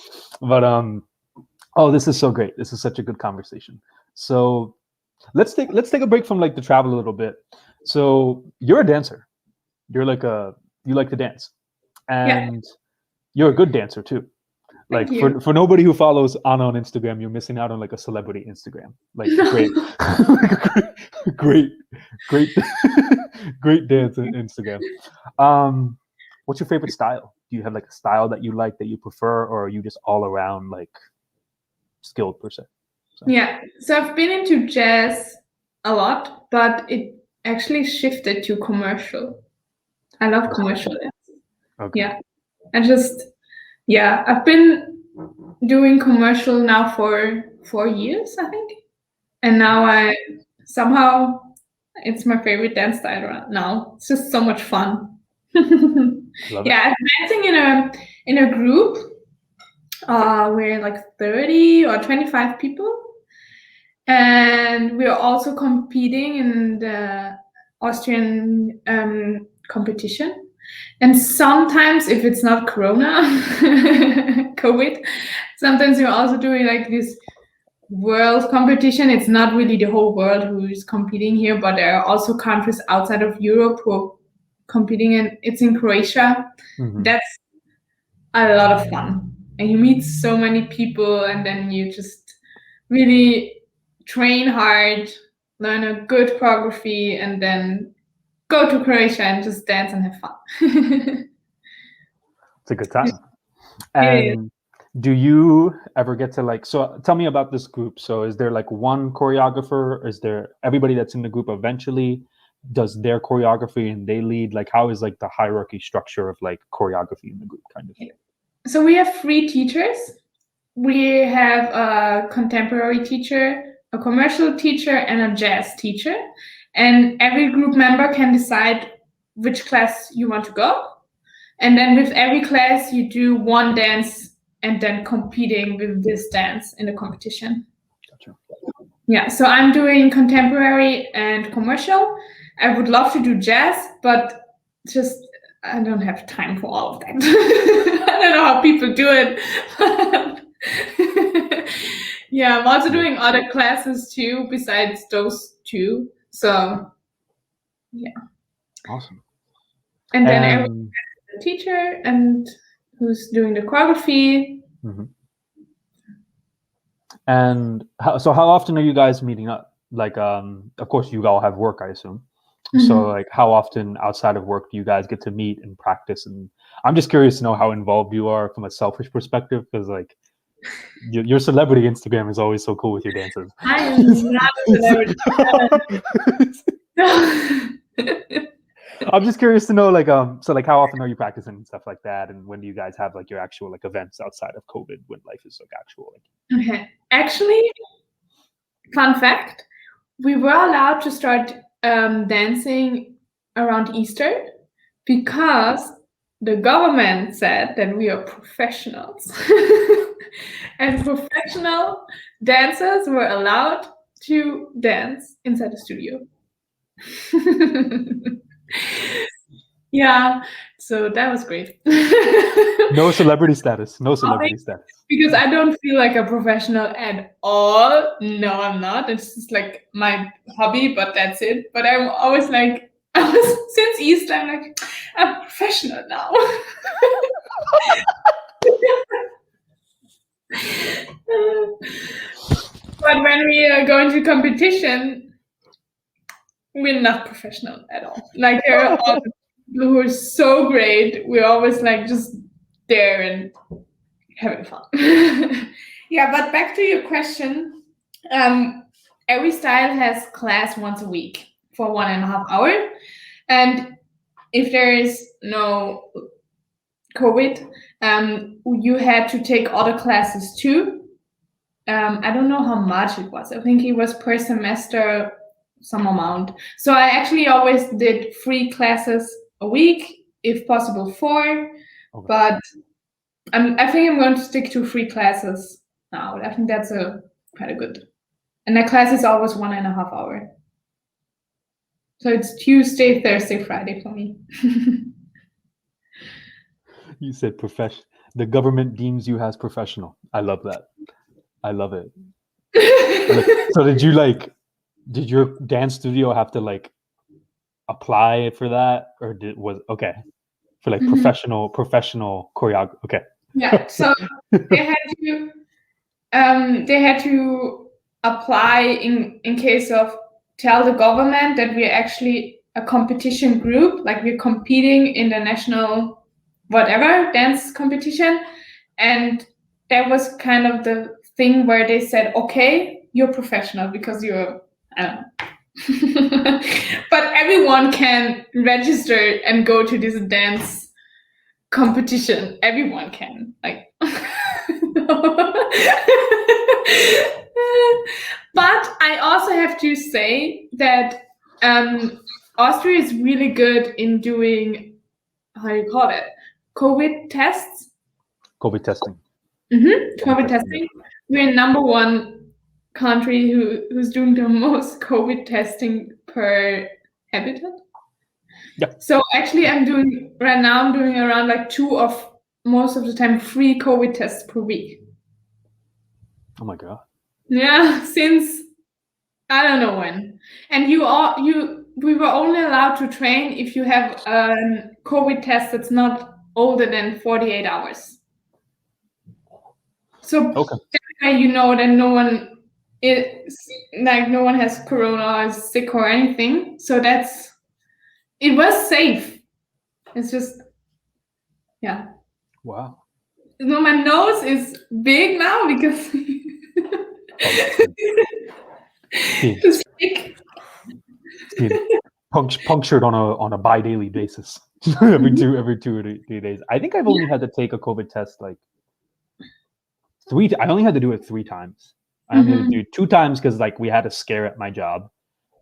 Speaker 1: But oh, this is so great. This is such a good conversation. So let's take a break from like the travel a little bit. So you're a dancer. You like to dance, and you're a good dancer too. Like for nobody who follows Anna on Instagram, you're missing out on like a celebrity Instagram. Like great, great, great, great dance on Instagram. What's your favorite style? Do you have like a style that you like that you prefer, or are you just all around like skilled per se? So.
Speaker 2: Yeah, so I've been into jazz a lot, but it actually shifted to commercial. I love commercial dance.
Speaker 1: Okay.
Speaker 2: Yeah, I've been doing commercial now for 4 years, I think, and now it's my favorite dance style right now. It's just so much fun.
Speaker 1: Love
Speaker 2: Yeah, I'm dancing in a group. We're like 30 or 25 people. And we are also competing in the Austrian competition. And sometimes, if it's not Corona, COVID, sometimes we're also doing like this world competition. It's not really the whole world who is competing here, but there are also countries outside of Europe who are competing, and it's in Croatia.
Speaker 1: Mm-hmm.
Speaker 2: That's a lot of fun. And you meet so many people, and then you just really train hard, learn a good choreography, and then go to Croatia and just dance and have fun.
Speaker 1: It's a good time. And do you ever get to like, so tell me about this group. So is there like one choreographer? Is there everybody that's in the group eventually does their choreography and they lead? Like how is like the hierarchy structure of like choreography in the group kind of thing?
Speaker 2: So we have 3 teachers. We have a contemporary teacher, a commercial teacher, and a jazz teacher. And every group member can decide which class you want to go. And then with every class, you do one dance and then competing with this dance in the competition.
Speaker 1: Gotcha.
Speaker 2: Yeah, so I'm doing contemporary and commercial. I would love to do jazz, but just I don't have time for all of that. I don't know how people do it. Yeah, I'm also doing other classes too besides those 2. So yeah.
Speaker 1: Awesome.
Speaker 2: And then everyone has a teacher and who's doing the choreography.
Speaker 1: Mm-hmm. And how often are you guys meeting up? Like, of course, you all have work, I assume. Mm-hmm. So, like, how often outside of work do you guys get to meet and practice? And I'm just curious to know how involved you are from a selfish perspective, because, like, your celebrity Instagram is always so cool with your dances.
Speaker 2: I am not a celebrity.
Speaker 1: I'm just curious to know, like, so like, how often are you practicing and stuff like that, and when do you guys have like your actual like events outside of COVID when life is like actual? Like...
Speaker 2: Okay, actually, fun fact: we were allowed to start dancing around Easter because the government said that we are professionals, and professional dancers were allowed to dance inside the studio. Yeah, So that was great.
Speaker 1: No celebrity status. No celebrity status.
Speaker 2: Because I don't feel like a professional at all. No, I'm not. It's just like my hobby, but that's it. But I'm always like, since Easter, I'm like, I'm professional now. But when we go into competition, we're not professional at all. Like there are all the people who are so great. We're always like just there and having fun. Yeah, but back to your question. Every style has class once a week for 1.5 hours. And if there is no COVID, you had to take other classes too. I don't know how much it was. I think it was per semester some amount. So I actually always did 3 classes a week, if possible 4. Okay. But I think I'm going to stick to 3 classes now. I think that's quite a good. And the class is always 1.5 hours. So it's Tuesday, Thursday, Friday for me.
Speaker 1: You said professional. The government deems you as professional. I love that. I love it. So did your dance studio have to like apply for that, or okay for like professional choreography? Okay.
Speaker 2: Yeah. So they had to apply in case of tell the government that we're actually a competition group, like we're competing in the national whatever dance competition, and that was kind of the thing where they said, okay, you're professional because you're I don't know. But everyone can register and go to this dance competition. Everyone can, like. But I also have to say that Austria is really good in doing, how do you call it, COVID tests.
Speaker 1: COVID testing.
Speaker 2: COVID testing. We're number 1 country who's doing the most COVID testing per habitat.
Speaker 1: Yeah.
Speaker 2: So actually, I'm doing around like 2 of most of the time 3 COVID tests per week.
Speaker 1: Oh my god.
Speaker 2: Yeah, since I don't know when. And we were only allowed to train if you have a COVID test that's not older than 48 hours. So
Speaker 1: okay.
Speaker 2: that way you know that no one has corona or is sick or anything. So it was safe. It's just, yeah.
Speaker 1: Wow.
Speaker 2: No, my nose is big now because it's thick.
Speaker 1: Punctured on a bi-daily basis. every 2 or 3 days. I think I've only had to take a COVID test like 3. I only had to do it 3 times. I only had to do 2 times because like we had a scare at my job,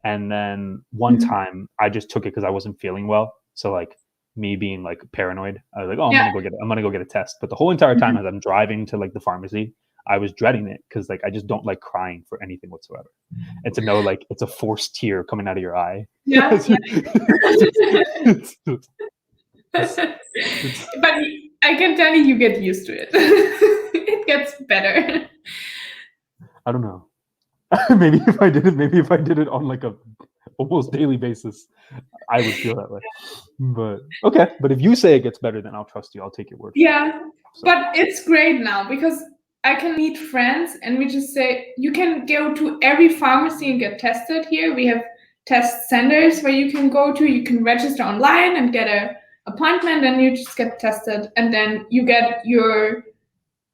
Speaker 1: and then 1 time I just took it because I wasn't feeling well. So like me being like paranoid, I was like, oh, I'm gonna go get a test. But the whole entire time as I'm driving to like the pharmacy, I was dreading it because like I just don't like crying for anything whatsoever, and to know like it's a forced tear coming out of your eye.
Speaker 2: Yeah. But I can tell you get used to it. It gets better.
Speaker 1: I don't know. maybe if I did it on like a almost daily basis, I would feel that way. But okay. But if you say it gets better, then I'll trust you. I'll take your word for it.
Speaker 2: Yeah. So. But it's great now because I can meet friends and we just say, you can go to every pharmacy and get tested here. We have test centers where you can go to. You can register online and get an appointment, and you just get tested. And then you get your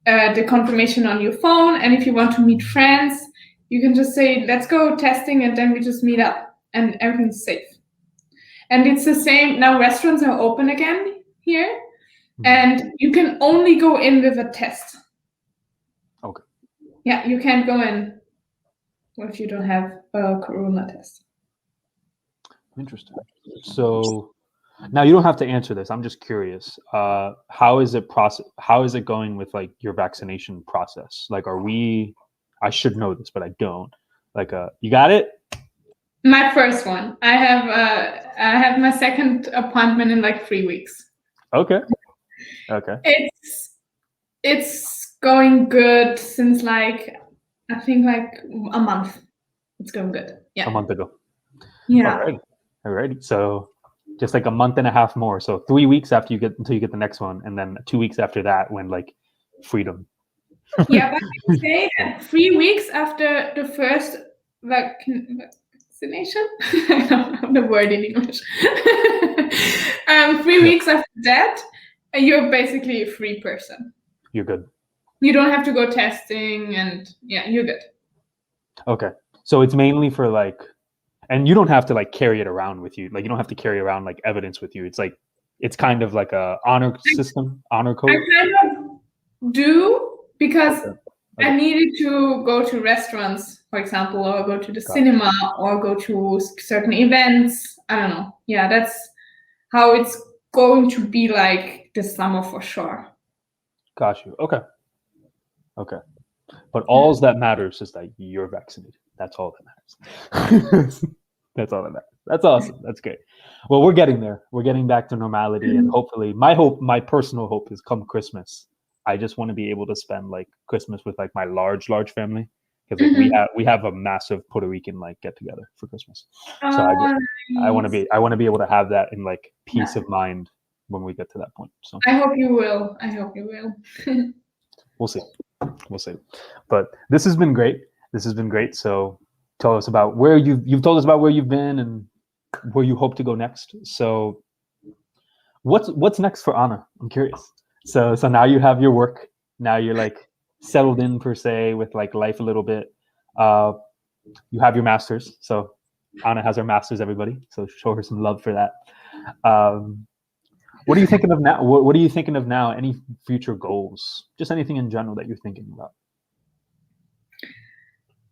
Speaker 2: the confirmation on your phone. And if you want to meet friends, you can just say, let's go testing, and then we just meet up and everything's safe. And it's the same. Now restaurants are open again here, and you can only go in with a test.
Speaker 1: Okay.
Speaker 2: Yeah, you can't go in if you don't have a corona test.
Speaker 1: Interesting. So now you don't have to answer this. I'm just curious. How is it going with like your vaccination process? Like, I should know this, but I don't. Like, you got it?
Speaker 2: My first one. I have my second appointment in like 3 weeks.
Speaker 1: Okay. Okay.
Speaker 2: It's going good since like I think like a month. It's going good. Yeah.
Speaker 1: A month ago.
Speaker 2: Yeah.
Speaker 1: All right. So just like a month and a half more. So 3 weeks after you get until you get the next one, and then 2 weeks after that, when like freedom.
Speaker 2: Yeah, but I say that 3 weeks after the first vaccination. I don't know the word in English. 3 weeks after that, you're basically a free person.
Speaker 1: You're good.
Speaker 2: You don't have to go testing, and yeah, you're good.
Speaker 1: Okay. So it's mainly for like, and you don't have to like carry it around with you. Like you don't have to carry around like evidence with you. It's like, it's kind of like a honor system, honor code.
Speaker 2: I kind of do because
Speaker 1: Okay.
Speaker 2: I needed to go to restaurants, for example, or go to the cinema, or go to certain events. I don't know. Yeah, that's how it's going to be like this summer for sure.
Speaker 1: Got you. Okay. Okay. But all that matters is that you're vaccinated. That's all that matters. That's all that matters. That's awesome. That's great. Well, we're getting there. We're getting back to normality, and hopefully, my personal hope is come Christmas, I just want to be able to spend like Christmas with like my large family, because like we have a massive Puerto Rican like get together for Christmas. So I want to be able to have that in like peace of mind when we get to that point. So
Speaker 2: I hope you will. I hope you will.
Speaker 1: we'll see. We'll see. But this has been great. This has been great. So tell us about where you've told us about where you've been and where you hope to go next. So what's next for Anna? I'm curious. So now you have your work. Now you're like settled in per se with like life a little bit. You have your masters. So Anna has her masters, everybody. So show her some love for that. What are you thinking of now? What are you thinking of now? Any future goals? Just anything in general that you're thinking about?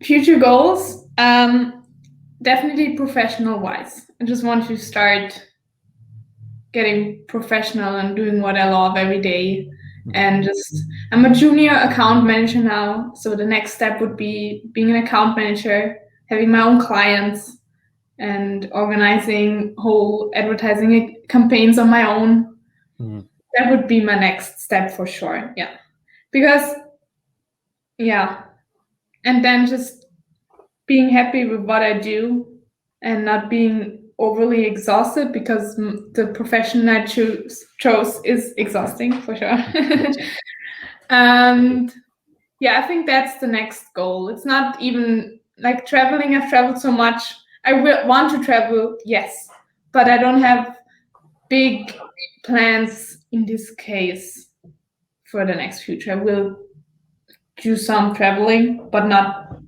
Speaker 2: Future goals? Definitely professional wise. I just want to start getting professional and doing what I love every day. And I'm a junior account manager now. So the next step would be being an account manager, having my own clients, and organizing whole advertising campaigns on my own. That would be my next step for sure. Yeah. Because, yeah. And then just being happy with what I do and not being overly exhausted, because the profession I chose is exhausting for sure. And yeah, I think that's the next goal. It's not even like traveling. I've traveled so much. I will want to travel, yes, but I don't have big plans in this case for the next future. I will do some traveling, but not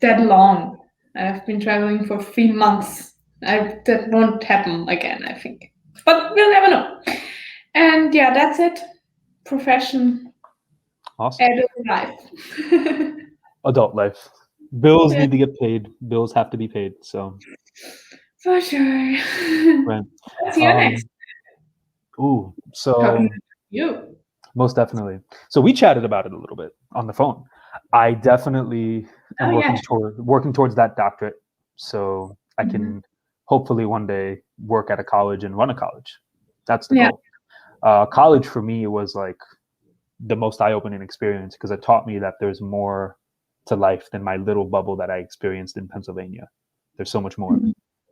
Speaker 2: that long. I've been traveling for 3 months. That won't happen again, I think. But we'll never know. And yeah, that's it. Profession.
Speaker 1: Awesome.
Speaker 2: Adult life.
Speaker 1: Adult life. Bills need to get paid. Bills have to be paid. So
Speaker 2: for sure.
Speaker 1: Right.
Speaker 2: What's your next?
Speaker 1: Ooh, so
Speaker 2: you.
Speaker 1: Most definitely. So we chatted about it a little bit on the phone. I definitely am working towards that doctorate, so I can hopefully one day work at a college and run a college. That's the goal. College for me was like the most eye-opening experience, because it taught me that there's more to life than my little bubble that I experienced in Pennsylvania. There's so much more.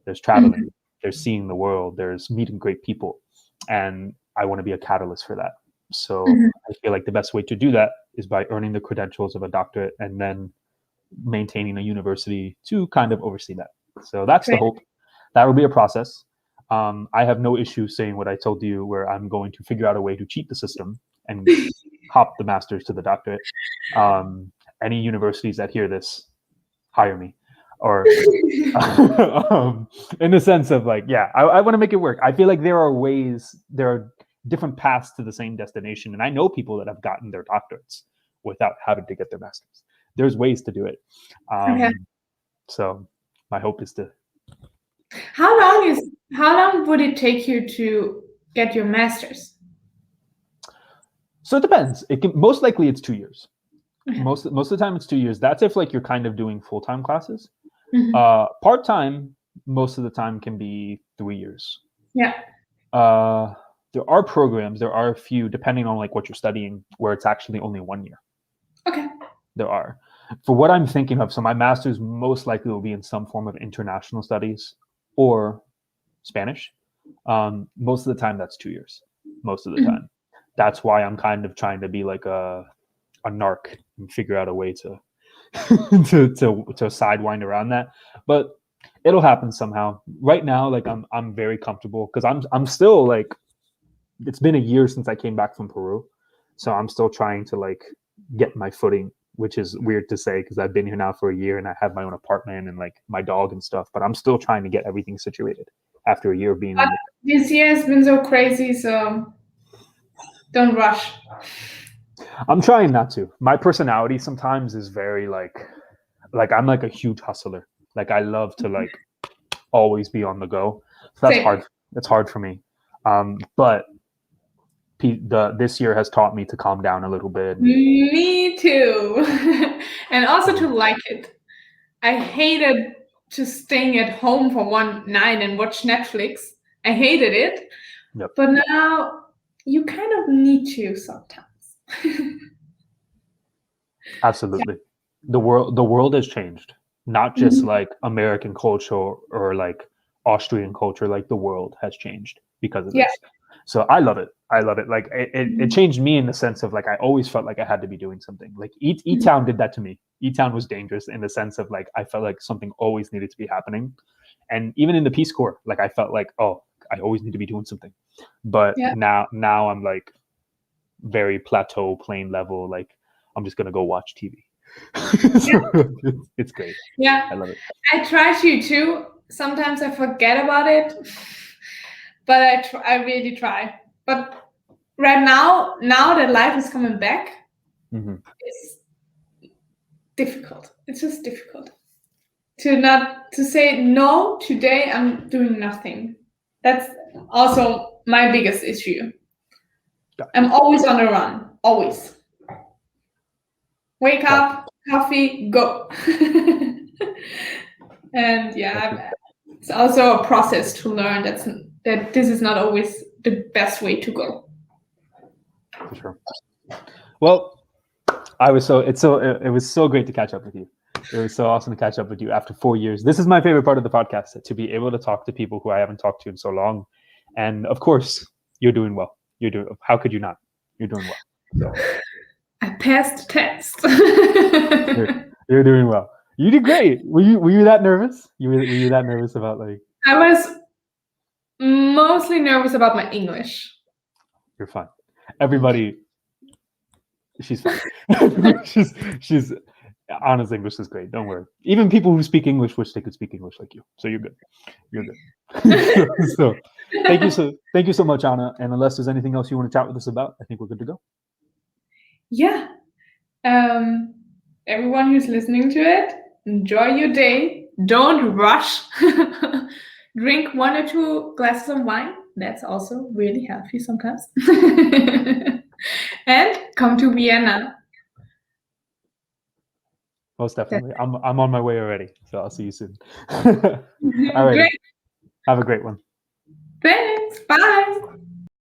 Speaker 1: There's traveling, there's seeing the world, there's meeting great people, and I want to be a catalyst for that. So I feel like the best way to do that is by earning the credentials of a doctorate and then maintaining a university to kind of oversee that. So that's the hope. That will be a process. I have no issue saying what I told you, where I'm going to figure out a way to cheat the system and hop the master's to the doctorate. Any universities that hear this, hire me. Or in the sense of like, yeah, I want to make it work. I feel like there are different paths to the same destination. And I know people that have gotten their doctorates without having to get their master's. There's ways to do it. So my hope is to.
Speaker 2: How long would it take you to get your master's?
Speaker 1: So it depends. It can, most likely it's 2 years. Most of the time it's 2 years. That's if like you're kind of doing full-time classes. Part-time most of the time can be 3 years.
Speaker 2: Yeah.
Speaker 1: there are programs, there are a few, depending on like what you're studying, where it's actually only 1 year.
Speaker 2: Okay.
Speaker 1: There are. For what I'm thinking of, so my master's most likely will be in some form of international studies or Spanish. Most of the time, that's 2 years. Most of the time. That's why I'm kind of trying to be like a narc and figure out a way to to sidewind around that. But it'll happen somehow. Right now, like I'm very comfortable because I'm still like, it's been a year since I came back from Peru, so I'm still trying to like get my footing, which is weird to say because I've been here now for a year and I have my own apartment and like my dog and stuff. But I'm still trying to get everything situated after a year of being.
Speaker 2: But this year has been so crazy, so don't rush.
Speaker 1: I'm trying not to. My personality sometimes is very like I'm like a huge hustler. Like I love to like always be on the go. So that's
Speaker 2: Same.
Speaker 1: hard. That's hard for me. But this year has taught me to calm down a little bit.
Speaker 2: Me too. And also to like it. I hated just staying at home for one night and watch Netflix. I hated it.
Speaker 1: Yep.
Speaker 2: But now you kind of need to sometimes.
Speaker 1: Absolutely. The world has changed. Not just like American culture or like Austrian culture, like the world has changed because of this. So I love it. Like it changed me in the sense of like I always felt like I had to be doing something. Like E-Town did that to me. E-Town was dangerous in the sense of like I felt like something always needed to be happening. And even in the Peace Corps, like I felt like, oh, I always need to be doing something. But now I'm like very plateau, plain level, like I'm just gonna go watch TV. So it's great.
Speaker 2: Yeah,
Speaker 1: I love it.
Speaker 2: I try to too. Sometimes I forget about it, but I really try. But right now that life is coming back, it's difficult. It's just difficult to say no. Today I'm doing nothing. That's also my biggest issue. I'm always on the run. Always. Wake up, coffee, go. And it's also a process to learn that this is not always the best way to go.
Speaker 1: For sure. Well, it was so great to catch up with you. It was so awesome to catch up with you after 4 years. This is my favorite part of the podcast, to be able to talk to people who I haven't talked to in so long. And of course, you're doing well. How could you not? You're doing well. So.
Speaker 2: I passed the test.
Speaker 1: You're doing well. You did great. Were you that nervous? Were you that nervous about like?
Speaker 2: I was mostly nervous about my English.
Speaker 1: You're fine. Everybody, she's fine. she's Anna's English is great. Don't worry. Even people who speak English wish they could speak English like you. So you're good. You're good. So thank you so much, Anna. And unless there's anything else you want to chat with us about, I think we're good to go.
Speaker 2: Yeah. Everyone who's listening to it, enjoy your day. Don't rush. Drink 1 or 2 glasses of wine. That's also really healthy sometimes. And come to Vienna.
Speaker 1: Most definitely. I'm on my way already. So I'll see you soon. All right. Have a great one.
Speaker 2: Thanks. Bye.